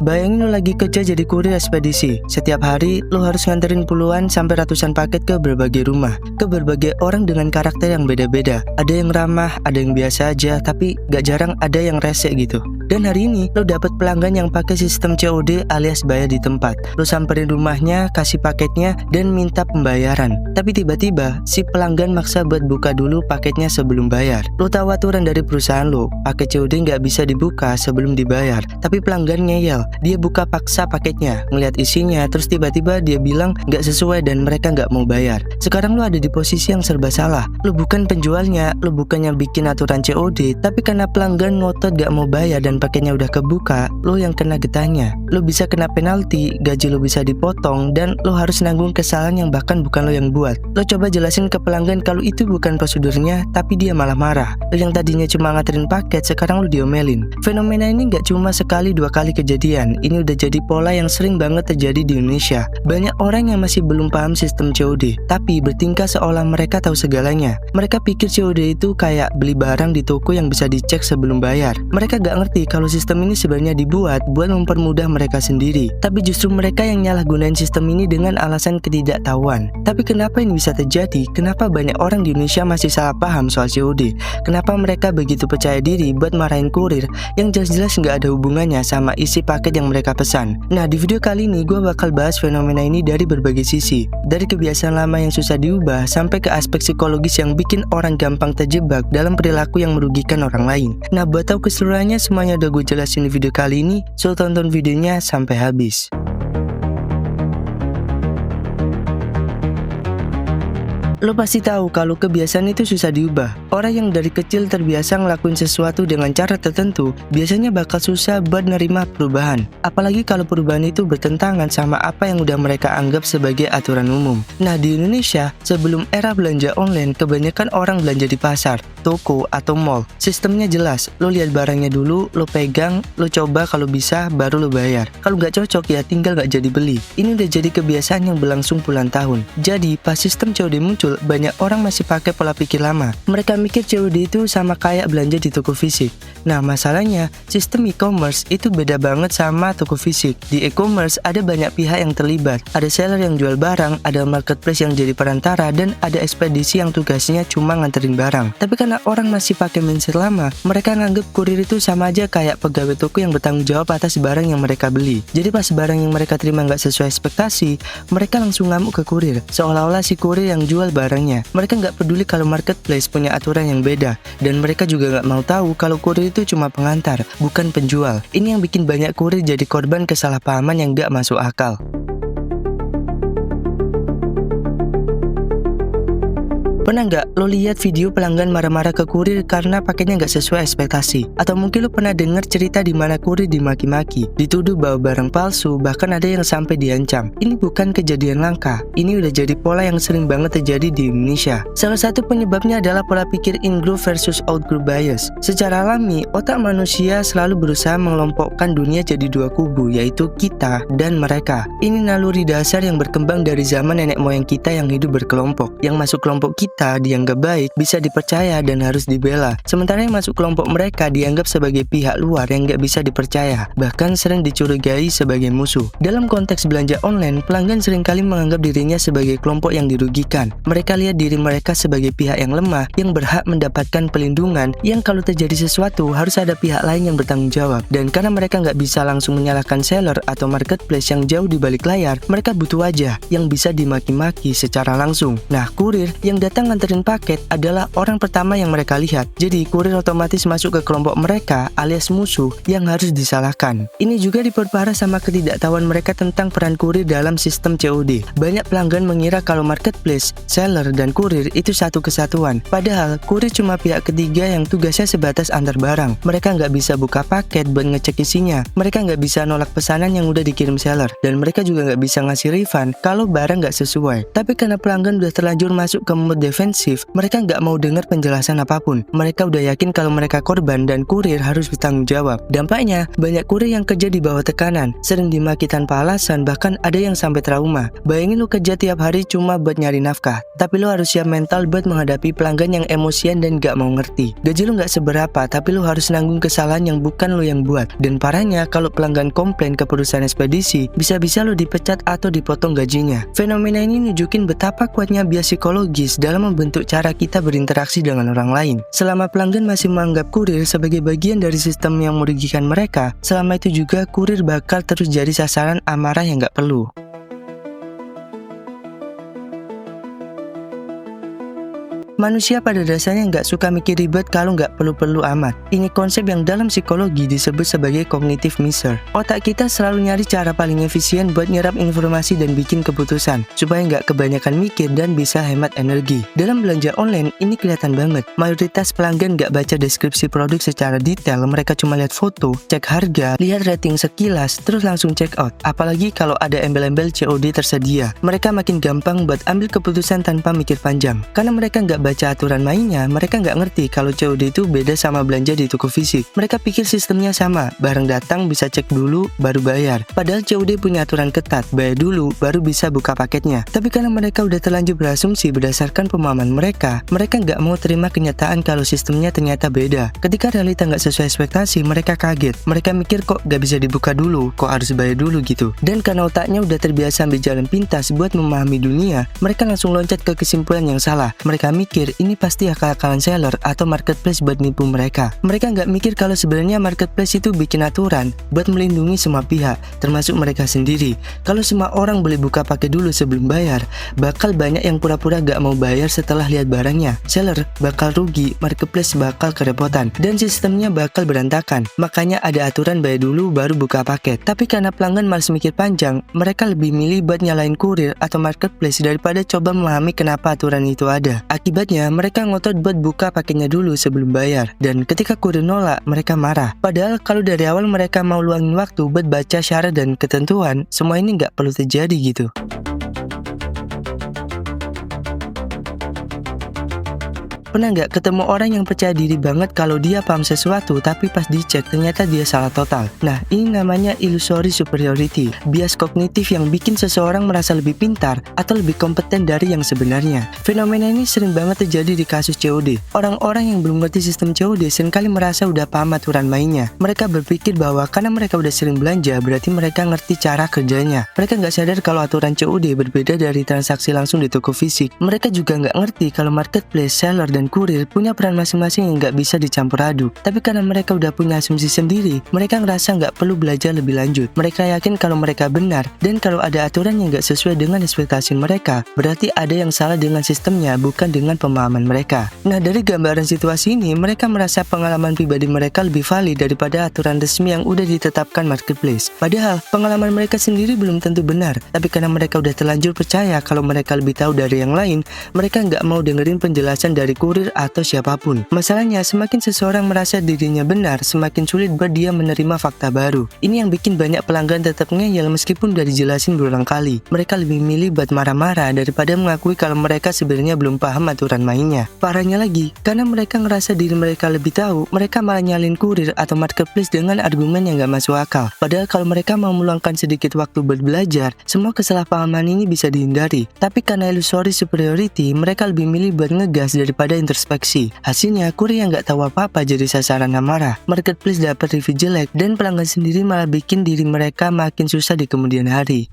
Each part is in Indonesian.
Bayangin lo lagi kerja jadi kurir ekspedisi. Setiap hari lo harus nganterin puluhan sampai ratusan paket ke berbagai rumah, ke berbagai orang dengan karakter yang beda-beda. Ada yang ramah, ada yang biasa aja, tapi gak jarang ada yang rese gitu. Dan hari ini lo dapet pelanggan yang pakai sistem COD alias bayar di tempat. Lo samperin rumahnya, kasih paketnya, dan minta pembayaran. Tapi tiba-tiba si pelanggan maksa buat buka dulu paketnya sebelum bayar. Lo tahu aturan dari perusahaan lo, paket COD nggak bisa dibuka sebelum dibayar. Tapi pelanggan ngeyel, dia buka paksa paketnya, ngeliat isinya, terus tiba-tiba dia bilang nggak sesuai dan mereka nggak mau bayar. Sekarang lo ada di posisi yang serba salah. Lo bukan penjualnya, lo bukan yang bikin aturan COD, tapi karena pelanggan ngotot nggak mau bayar dan paketnya udah kebuka, lo yang kena getahnya. Lo bisa kena penalti, gaji lo bisa dipotong, dan lo harus nanggung kesalahan yang bahkan bukan lo yang buat. Lo coba jelasin ke pelanggan kalau itu bukan prosedurnya, tapi dia malah marah. Lo yang tadinya cuma nganterin paket, sekarang lo diomelin. Fenomena ini nggak cuma sekali dua kali kejadian, ini udah jadi pola yang sering banget terjadi di Indonesia. Banyak orang yang masih belum paham sistem COD, tapi bertingkah seolah mereka tahu segalanya. Mereka pikir COD itu kayak beli barang di toko yang bisa dicek sebelum bayar. Mereka gak ngerti kalau sistem ini sebenarnya dibuat buat mempermudah mereka sendiri. Tapi justru mereka yang nyalahgunain sistem ini dengan alasan ketidaktahuan. Tapi kenapa ini bisa terjadi? Kenapa banyak orang di Indonesia masih salah paham soal COD? Kenapa mereka begitu percaya diri buat marahin kurir yang jelas-jelas gak ada hubungannya sama isi paket yang mereka pesan? Nah, di video kali ini gue bakal bahas fenomena ini dari berbagai sisi. Dari kebiasaan lama yang susah diubah sampai ke aspek psikologis yang bikin orang gampang terjebak dalam perilaku yang merugikan orang lain. Nah, buat tahu keseluruhannya semuanya udah gue jelasin di video kali ini, so tonton videonya sampai habis. Lo pasti tahu kalau kebiasaan itu susah diubah. Orang yang dari kecil terbiasa ngelakuin sesuatu dengan cara tertentu, biasanya bakal susah buat nerima perubahan. Apalagi kalau perubahan itu bertentangan sama apa yang udah mereka anggap sebagai aturan umum. Nah, di Indonesia, sebelum era belanja online, kebanyakan orang belanja di pasar, toko, atau mall. Sistemnya jelas, lo lihat barangnya dulu, lo pegang, lo coba kalau bisa, baru lo bayar. Kalau nggak cocok ya tinggal nggak jadi beli. Ini udah jadi kebiasaan yang berlangsung puluhan tahun. Jadi, pas sistem COD muncul, banyak orang masih pakai pola pikir lama. Mereka mikir COD itu sama kayak belanja di toko fisik. Nah, masalahnya sistem e-commerce itu beda banget sama toko fisik. Di e-commerce ada banyak pihak yang terlibat. Ada seller yang jual barang, ada marketplace yang jadi perantara, dan ada ekspedisi yang tugasnya cuma nganterin barang. Tapi karena orang masih pakai mindset lama, mereka nganggep kurir itu sama aja kayak pegawai toko yang bertanggung jawab atas barang yang mereka beli. Jadi pas barang yang mereka terima nggak sesuai ekspektasi, mereka langsung ngamuk ke kurir, seolah-olah si kurir yang jual barangnya. Mereka nggak peduli kalau marketplace punya aturan yang beda, dan mereka juga nggak mau tahu kalau kurir itu cuma pengantar, bukan penjual. Ini yang bikin banyak kurir jadi korban kesalahpahaman yang nggak masuk akal. Pernah nggak lo lihat video pelanggan marah-marah ke kurir karena paketnya nggak sesuai ekspektasi? Atau mungkin lo pernah dengar cerita di mana kurir dimaki-maki, dituduh bawa barang palsu, bahkan ada yang sampai diancam. Ini bukan kejadian langka, ini udah jadi pola yang sering banget terjadi di Indonesia. Salah satu penyebabnya adalah pola pikir in-group versus out-group bias. Secara alami, otak manusia selalu berusaha mengelompokkan dunia jadi dua kubu, yaitu kita dan mereka. Ini naluri dasar yang berkembang dari zaman nenek moyang kita yang hidup berkelompok. Yang masuk kelompok kita dianggap baik, bisa dipercaya, dan harus dibela. Sementara yang masuk kelompok mereka dianggap sebagai pihak luar yang gak bisa dipercaya, bahkan sering dicurigai sebagai musuh. Dalam konteks belanja online, pelanggan seringkali menganggap dirinya sebagai kelompok yang dirugikan. Mereka lihat diri mereka sebagai pihak yang lemah, yang berhak mendapatkan pelindungan, yang kalau terjadi sesuatu harus ada pihak lain yang bertanggung jawab. Dan karena mereka gak bisa langsung menyalahkan seller atau marketplace yang jauh di balik layar, mereka butuh wajah yang bisa dimaki-maki secara langsung. Nah, kurir yang datang nganterin paket adalah orang pertama yang mereka lihat. Jadi kurir otomatis masuk ke kelompok mereka alias musuh yang harus disalahkan. Ini juga diperparah sama ketidaktahuan mereka tentang peran kurir dalam sistem COD. Banyak pelanggan mengira kalau marketplace, seller, dan kurir itu satu kesatuan. Padahal kurir cuma pihak ketiga yang tugasnya sebatas antar barang. Mereka nggak bisa buka paket buat ngecek isinya. Mereka nggak bisa nolak pesanan yang udah dikirim seller. Dan mereka juga nggak bisa ngasih refund kalau barang nggak sesuai. Tapi karena pelanggan udah terlanjur masuk ke mode defensif, mereka nggak mau dengar penjelasan apapun. Mereka udah yakin kalau mereka korban dan kurir harus bertanggung jawab. Dampaknya, banyak kurir yang kerja di bawah tekanan, sering dimaki tanpa alasan, bahkan ada yang sampai trauma. Bayangin lu kerja tiap hari cuma buat nyari nafkah, tapi lu harus siap mental buat menghadapi pelanggan yang emosian dan gak mau ngerti. Gaji lu gak seberapa, tapi lu harus nanggung kesalahan yang bukan lu yang buat. Dan parahnya, kalau pelanggan komplain ke perusahaan ekspedisi, bisa-bisa lu dipecat atau dipotong gajinya. Fenomena ini nunjukin betapa kuatnya bias psikologis dalam membentuk cara kita berinteraksi dengan orang lain. Selama pelanggan masih menganggap kurir sebagai bagian dari sistem yang merugikan mereka, selama itu juga kurir bakal terus jadi sasaran amarah yang gak perlu. Manusia pada dasarnya nggak suka mikir ribet kalau nggak perlu-perlu amat. Ini konsep yang dalam psikologi disebut sebagai cognitive missure. Otak kita selalu nyari cara paling efisien buat nyerap informasi dan bikin keputusan, supaya nggak kebanyakan mikir dan bisa hemat energi. Dalam belanja online, ini kelihatan banget. Mayoritas pelanggan nggak baca deskripsi produk secara detail, mereka cuma lihat foto, cek harga, lihat rating sekilas, terus langsung check out. Apalagi kalau ada embel-embel COD tersedia, mereka makin gampang buat ambil keputusan tanpa mikir panjang. Karena mereka nggak baca aturan mainnya, mereka nggak ngerti kalau COD itu beda sama belanja di toko fisik. Mereka pikir sistemnya sama, barang datang bisa cek dulu baru bayar. Padahal COD punya aturan ketat, bayar dulu baru bisa buka paketnya. Tapi karena mereka udah terlanjur berasumsi berdasarkan pemahaman mereka nggak mau terima kenyataan kalau sistemnya ternyata beda. Ketika realita nggak sesuai ekspektasi, mereka kaget. Mereka mikir kok nggak bisa dibuka dulu, kok harus bayar dulu gitu. Dan karena otaknya udah terbiasa ambil jalan pintas buat memahami dunia, mereka langsung loncat ke kesimpulan yang salah. Mereka mikir ini pasti akal-akalan seller atau marketplace buat nipu mereka. Mereka nggak mikir kalau sebenarnya marketplace itu bikin aturan buat melindungi semua pihak, termasuk mereka sendiri. Kalau semua orang boleh buka pakai dulu sebelum bayar, bakal banyak yang pura-pura nggak mau bayar setelah lihat barangnya. Seller bakal rugi, marketplace bakal kerepotan, dan sistemnya bakal berantakan. Makanya ada aturan bayar dulu baru buka paket. Tapi karena pelanggan malas mikir panjang, mereka lebih milih buat nyalain kurir atau marketplace daripada coba memahami kenapa aturan itu ada. Akibatnya, mereka ngotot buat buka paketnya dulu sebelum bayar. Dan ketika kurir nolak, mereka marah. Padahal kalau dari awal mereka mau luangin waktu buat baca syarat dan ketentuan, semua ini nggak perlu terjadi gitu. Pernah nggak ketemu orang yang percaya diri banget kalau dia paham sesuatu, tapi pas dicek ternyata dia salah total? Nah, ini namanya illusory superiority, bias kognitif yang bikin seseorang merasa lebih pintar atau lebih kompeten dari yang sebenarnya. Fenomena ini sering banget terjadi di kasus COD. Orang-orang yang belum ngerti sistem COD seringkali merasa udah paham aturan mainnya. Mereka berpikir bahwa karena mereka udah sering belanja, berarti mereka ngerti cara kerjanya. Mereka nggak sadar kalau aturan COD berbeda dari transaksi langsung di toko fisik. Mereka juga nggak ngerti kalau marketplace, seller, dan kurir punya peran masing-masing yang nggak bisa dicampur aduk. Tapi karena mereka udah punya asumsi sendiri, mereka ngerasa nggak perlu belajar lebih lanjut. Mereka yakin kalau mereka benar, dan kalau ada aturan yang nggak sesuai dengan ekspektasi mereka, berarti ada yang salah dengan sistemnya, bukan dengan pemahaman mereka. Nah, dari gambaran situasi ini, mereka merasa pengalaman pribadi mereka lebih valid daripada aturan resmi yang udah ditetapkan marketplace. Padahal, pengalaman mereka sendiri belum tentu benar, tapi karena mereka udah terlanjur percaya kalau mereka lebih tahu dari yang lain, mereka nggak mau dengerin penjelasan dari kurir atau siapapun. Masalahnya, semakin seseorang merasa dirinya benar, semakin sulit buat dia menerima fakta baru. Ini yang bikin banyak pelanggan tetap ngeyel meskipun udah dijelasin berulang kali. Mereka lebih milih buat marah-marah daripada mengakui kalau mereka sebenarnya belum paham aturan mainnya. Parahnya lagi, karena mereka ngerasa diri mereka lebih tahu, mereka malah nyalin kurir atau marketplace dengan argumen yang gak masuk akal. Padahal kalau mereka mau meluangkan sedikit waktu buat belajar, semua kesalahpahaman ini bisa dihindari. Tapi karena illusory superiority, mereka lebih milih buat ngegas daripada introspeksi. Hasilnya, kurir yang nggak tahu apa-apa jadi sasaran amarah. Marketplace dapat review jelek, dan pelanggan sendiri malah bikin diri mereka makin susah di kemudian hari.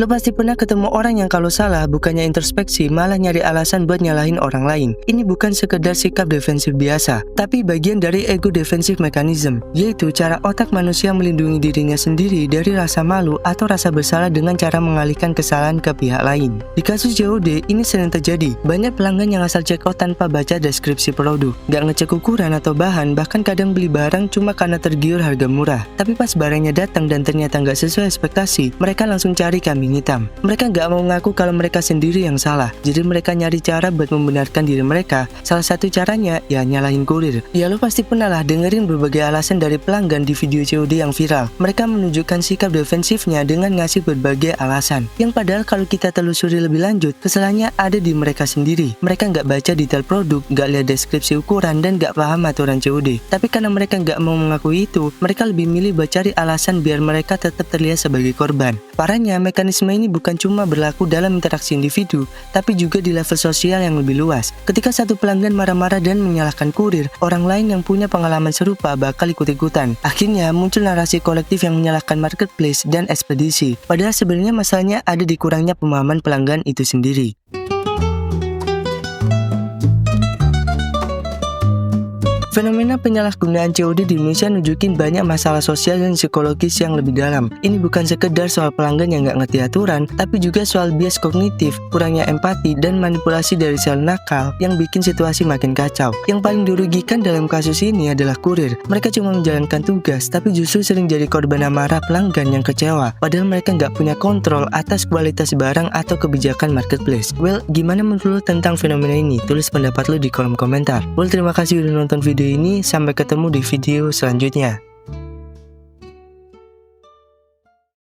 Lo pasti pernah ketemu orang yang kalau salah bukannya introspeksi malah nyari alasan buat nyalahin orang lain. Ini bukan sekedar sikap defensif biasa, tapi bagian dari ego defensive mechanism, yaitu cara otak manusia melindungi dirinya sendiri dari rasa malu atau rasa bersalah dengan cara mengalihkan kesalahan ke pihak lain. Di kasus COD, ini sering terjadi. Banyak pelanggan yang asal check out tanpa baca deskripsi produk, gak ngecek ukuran atau bahan, bahkan kadang beli barang cuma karena tergiur harga murah. Tapi pas barangnya datang dan ternyata gak sesuai ekspektasi, mereka langsung cari kambing kambing hitam. Mereka nggak mau ngaku kalau mereka sendiri yang salah, jadi mereka nyari cara buat membenarkan diri mereka. Salah satu caranya ya nyalahin kurir. Ya lo pasti pernah lah dengerin berbagai alasan dari pelanggan di video COD yang viral. Mereka menunjukkan sikap defensifnya dengan ngasih berbagai alasan, yang padahal kalau kita telusuri lebih lanjut, kesalahannya ada di mereka sendiri. Mereka nggak baca detail produk, nggak lihat deskripsi ukuran, dan nggak paham aturan COD. Tapi karena mereka nggak mau mengakui itu, mereka lebih milih buat cari alasan biar mereka tetap terlihat sebagai korban. Parahnya, mekanisme ini bukan cuma berlaku dalam interaksi individu, tapi juga di level sosial yang lebih luas. Ketika satu pelanggan marah-marah dan menyalahkan kurir, orang lain yang punya pengalaman serupa bakal ikut-ikutan. Akhirnya muncul narasi kolektif yang menyalahkan marketplace dan ekspedisi. Padahal sebenarnya masalahnya ada di kurangnya pemahaman pelanggan itu sendiri. Fenomena penyalahgunaan COD di Indonesia nunjukin banyak masalah sosial dan psikologis yang lebih dalam. Ini bukan sekedar soal pelanggan yang nggak ngerti aturan, tapi juga soal bias kognitif, kurangnya empati, dan manipulasi dari sel nakal yang bikin situasi makin kacau. Yang paling dirugikan dalam kasus ini adalah kurir. Mereka cuma menjalankan tugas, tapi justru sering jadi korban amarah pelanggan yang kecewa. Padahal mereka nggak punya kontrol atas kualitas barang atau kebijakan marketplace. Well, gimana menurut lo tentang fenomena ini? Tulis pendapat lo di kolom komentar. Well, terima kasih udah nonton video ini, sampai ketemu di video selanjutnya.